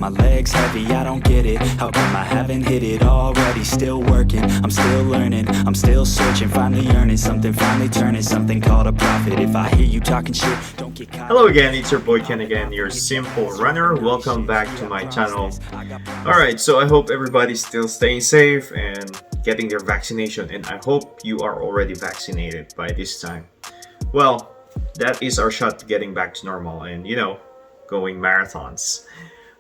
my legs heavy, I don't get it. How come I haven't hit it already? Still working, I'm still learning, I'm still searching, finally earning something, finally turning something called a profit. If I hear you talking shit, don't get caught. Hello again, it's your boy Ken again, your simple runner. Welcome back to my channel. Alright, so I hope everybody's still staying safe and getting their vaccination, and I hope you are already vaccinated by this time. Well, that is our shot to getting back to normal and, going marathons.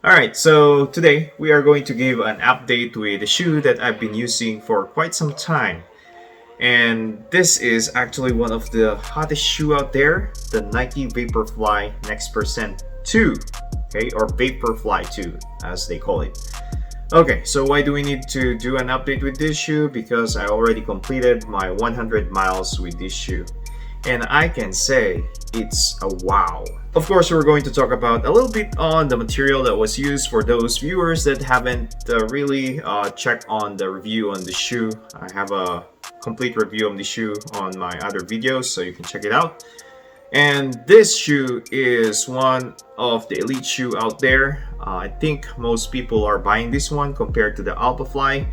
Alright, so today we are going to give an update with a shoe that I've been using for quite some time. And this is actually one of the hottest shoe out there, the Nike Vaporfly Next% 2, okay, or Vaporfly 2 as they call it. Okay, so why do we need to do an update with this shoe? Because I already completed my 100 miles with this shoe. And I can say it's a wow. Of course, we're going to talk about a little bit on the material that was used for those viewers that haven't really checked on the review on the shoe. I have a complete review of the shoe on my other videos, so you can check it out. And this shoe is one of the elite shoe out there. I think most people are buying this one compared to the Alphafly.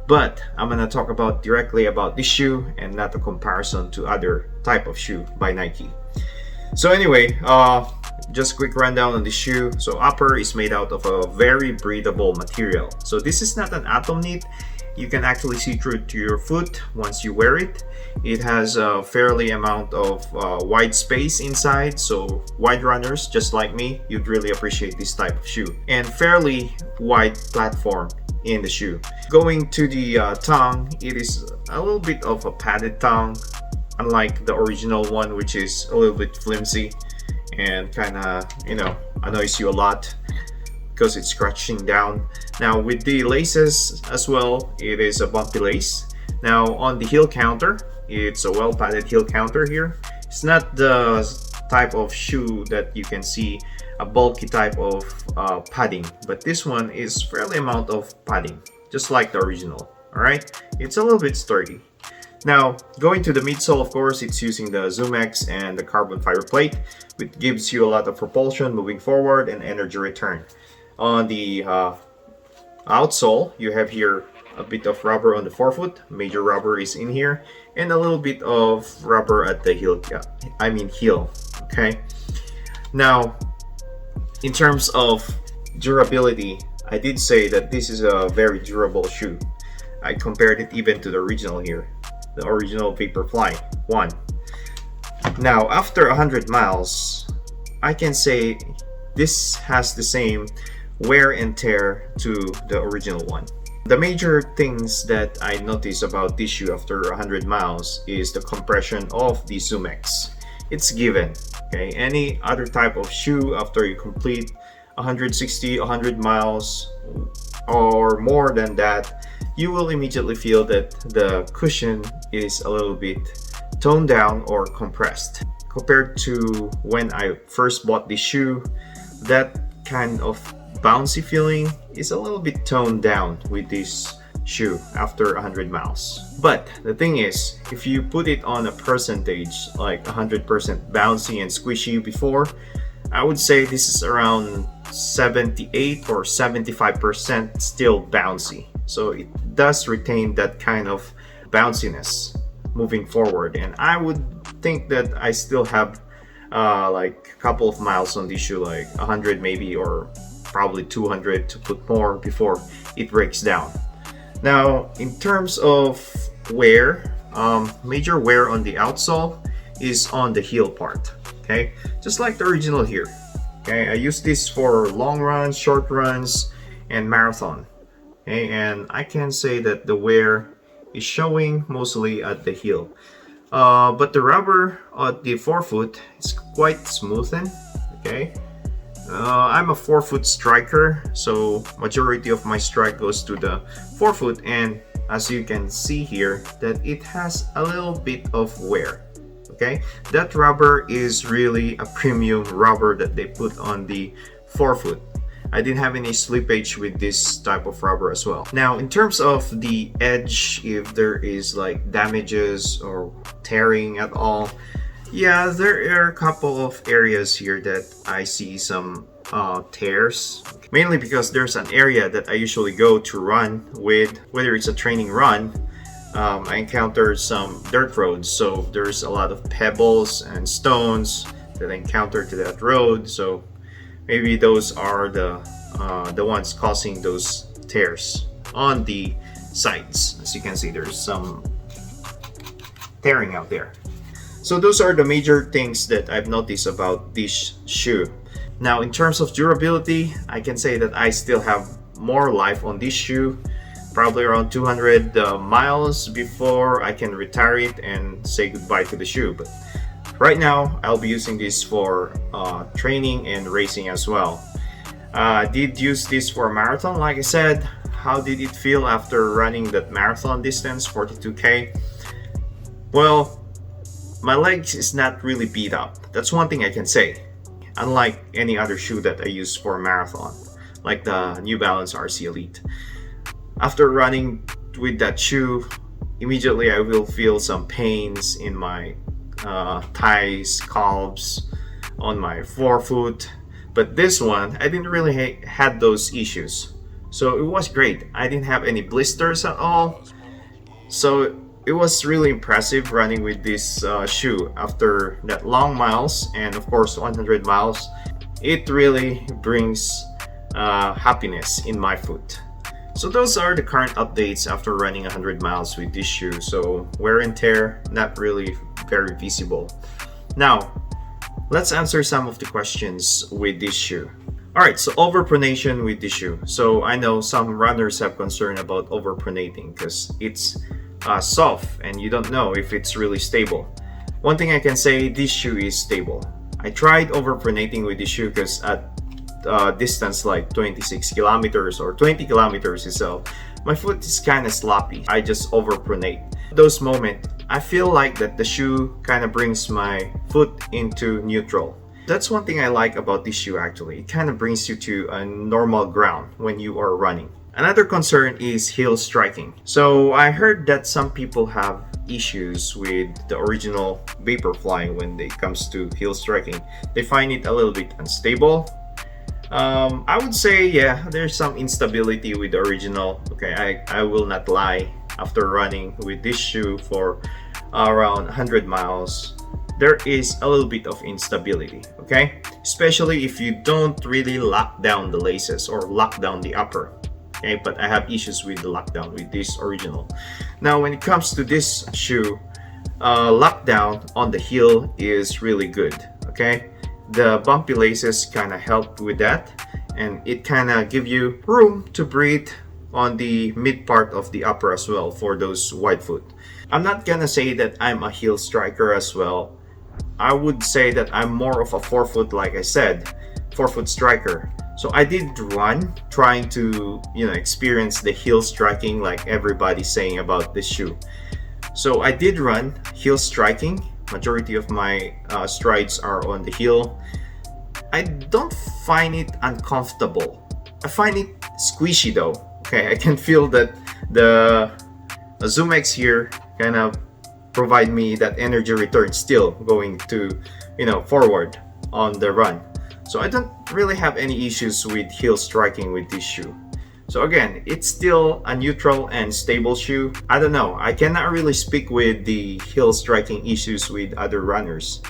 But I'm gonna talk about directly about this shoe and not a comparison to other type of shoe by Nike. So anyway, just a quick rundown on the shoe. So upper is made out of a very breathable material. So this is not an atom knit. You can actually see through to your foot once you wear it. It has a fairly amount of wide space inside, so wide runners just like me, you'd really appreciate this type of shoe. And fairly wide platform in the shoe. Going to the tongue, it is a little bit of a padded tongue, unlike the original one, which is a little bit flimsy and kind of, annoys you a lot because it's scratching down. Now with the laces as well, it is a bumpy lace. Now on the heel counter, it's a well padded heel counter here. It's not the type of shoe that you can see a bulky type of padding, but this one is fairly amount of padding, just like the original. All right, it's a little bit sturdy. Now going to the midsole, of course, it's using the ZoomX and the carbon fiber plate, which gives you a lot of propulsion moving forward and energy return. On the outsole, you have here a bit of rubber on the forefoot, major rubber is in here, and a little bit of rubber at the heel, heel. Okay, now in terms of durability, I did say that this is a very durable shoe. I compared it even to the original here, the original Vaporfly 1. Now after 100 miles, I can say this has the same wear and tear to the original one. The major things that I noticed about this shoe after 100 miles is the compression of the ZoomX. It's given. Okay, any other type of shoe after you complete 160, 100 miles or more than that, you will immediately feel that the cushion is a little bit toned down or compressed. Compared to when I first bought this shoe, that kind of bouncy feeling is a little bit toned down with this shoe after 100 miles. But the thing is, if you put it on a percentage like 100% bouncy and squishy before, I would say this is around 78 or 75% still bouncy. So it does retain that kind of bounciness moving forward, and I would think that I still have like a couple of miles on this shoe, like 100 maybe, or probably 200 to put more before it breaks down. Now in terms of wear, major wear on the outsole is on the heel part. Okay, just like the original here. Okay, I use this for long runs, short runs, and marathon. Okay, and I can say that the wear is showing mostly at the heel. But the rubber at the forefoot is quite smoothened. Okay, I'm a forefoot striker, so majority of my strike goes to the forefoot, and as you can see here that it has a little bit of wear. Okay, that rubber is really a premium rubber that they put on the forefoot. I didn't have any slippage with this type of rubber as well. Now in terms of the edge, if there is like damages or tearing at all, yeah, there are a couple of areas here that I see some tears, mainly because there's an area that I usually go to run with, whether it's a training run. I encountered some dirt roads, so there's a lot of pebbles and stones that I encounter to that road. So maybe those are the ones causing those tears on the sides. As you can see, there's some tearing out there. So those are the major things that I've noticed about this shoe. Now, in terms of durability, I can say that I still have more life on this shoe, probably around 200 miles before I can retire it and say goodbye to the shoe. But right now, I'll be using this for training and racing as well. I did use this for a marathon, like I said. How did it feel after running that marathon distance, 42K? Well, my legs is not really beat up. That's one thing I can say. Unlike any other shoe that I use for a marathon, like the New Balance RC Elite. After running with that shoe, immediately I will feel some pains in my thighs, calves, on my forefoot. But this one, I didn't really had those issues. So it was great. I didn't have any blisters at all. So it was really impressive running with this shoe after that long miles, and of course 100 miles. It really brings happiness in my foot. So those are the current updates after running 100 miles with this shoe. So wear and tear, not really very visible. Now, let's answer some of the questions with this shoe. Alright, so overpronation with this shoe. So I know some runners have concern about overpronating because it's soft and you don't know if it's really stable. One thing I can say, this shoe is stable. I tried overpronating with this shoe because at distance like 26 kilometers or 20 kilometers itself, my foot is kind of sloppy. I just overpronate. Those moments, I feel like that the shoe kind of brings my foot into neutral. That's one thing I like about this shoe actually. It kind of brings you to a normal ground when you are running. Another concern is heel striking. So I heard that some people have issues with the original Vaporfly when it comes to heel striking. They find it a little bit unstable. I would say, yeah, there's some instability with the original. Okay, I will not lie. After running with this shoe for around 100 miles, there is a little bit of instability, okay? Especially if you don't really lock down the laces or lock down the upper. Okay, but I have issues with the lockdown with this original. Now, when it comes to this shoe, lockdown on the heel is really good, okay? The bumpy laces kind of help with that, and it kind of give you room to breathe on the mid part of the upper as well for those wide foot. I'm not gonna say that I'm a heel striker as well. I would say that I'm more of a forefoot, like I said, forefoot striker. So I did run trying to, experience the heel striking like everybody's saying about this shoe. So I did run heel striking. Majority of my strides are on the heel. I don't find it uncomfortable. I find it squishy though. Okay, I can feel that the ZoomX here kind of provide me that energy return still going to, forward on the run. So I don't really have any issues with heel striking with this shoe. So again, it's still a neutral and stable shoe. I don't know, I cannot really speak with the heel striking issues with other runners.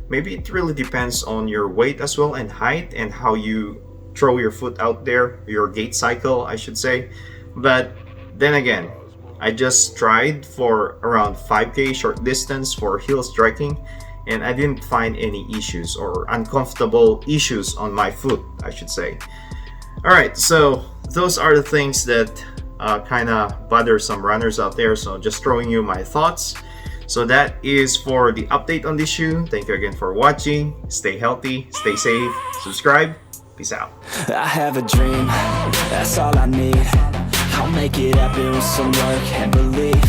Maybe it really depends on your weight as well and height and how you throw your foot out there, your gait cycle, I should say. But then again, I just tried for around 5K short distance for heel striking, and I didn't find any issues or uncomfortable issues on my foot, I should say. Alright, so those are the things that kind of bother some runners out there. So just throwing you my thoughts. So that is for the update on this shoe. Thank you again for watching. Stay healthy, stay safe, subscribe. Peace out. I have a dream, that's all I need. I'll make it happen with some work and belief.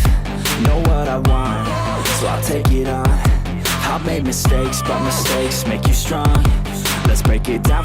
Know what I want, so I'll take it on. I've made mistakes, but mistakes make you strong. Let's break it down.